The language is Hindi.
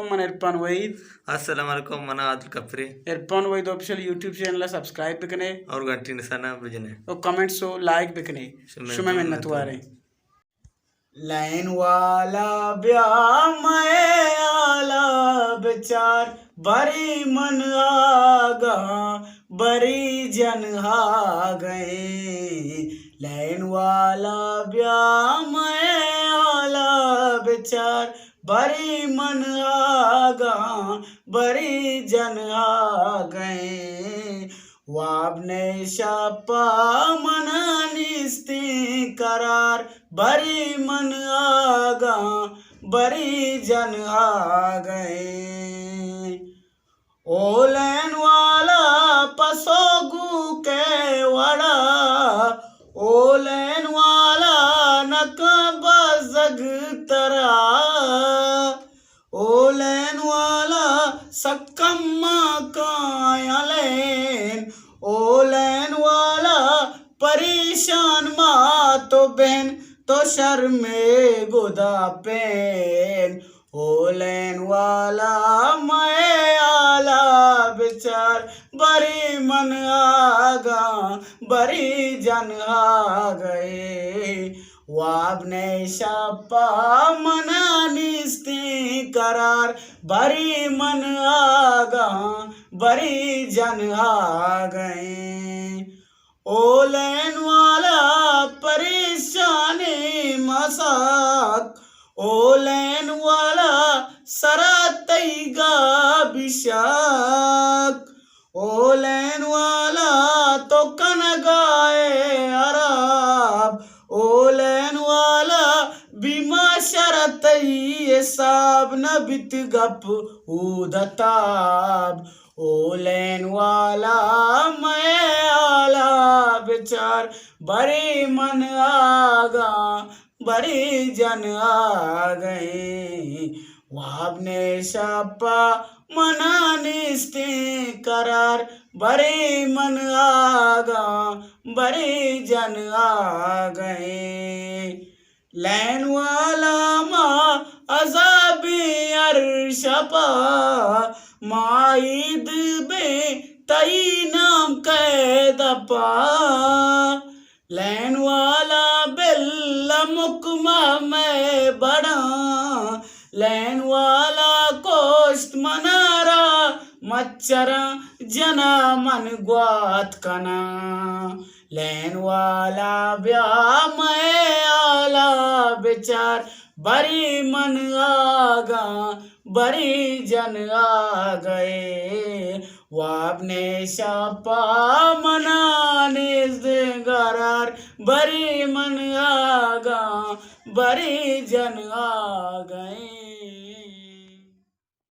మన ఇర్ఫాన్ వయీద్ अस्सलाम वालेकुम मना Adil Kufri Irfan Waheed official YouTube channel subscribe बिकने और घंटी निशाना बजने और कमेंट्स हो लाइक बिकने शुमे मिन्नत वारे लाइन वाला ब्या मैं आला बेचार बरी मन आगा बरी जन आ गए लाइन वाला ब्या मैं आला बेचार बरी मन आगा बरी जन आ गए वाबने शापा मना निस्ती करार बरी मन आगा बरी जन आ गए ओलन वाला पसोगु के वड़ा ओलन वाला नकबा जग तरा ओलन वाला सक्कम्मा कायलेन ओलन वाला परेशान मा तो बहन तो शर्मे गुदा पेन ओलन वाला मैं आला बेचार बरी मन आगा बरी जन आ गए वाबने शापा मना निस्ती करार बरी मन आगा बरी जन आ गए ओलन वाला परेशानी मसाक ओलन वाला सरातैगा बिशाक ओलन वाला तो कनगाए अराब ओलन वाला बीमा शरतई साब न बित गप उदताब ओलन वाला मैं आला बेचार बड़ी मन आगा बड़ी जन आ गए वाबने शापा मना निस्ती करार बड़ी मन आगा बड़ी जन आ गए लैन वाला माँ अजाबी अरशपा माईद बे तई नाम कैदपा लैन वाला बिल्ला मुकमा में बड़ा लैन वाला कोष्ट मनारा मच्छरा जना मन ग्वात कना लैन वाला ब्या मैं आला बेचार बरी मन आगा बरी जन आ गए वाबने शापा मना निस्गरार बरी मन आगा बरी जन आ गए।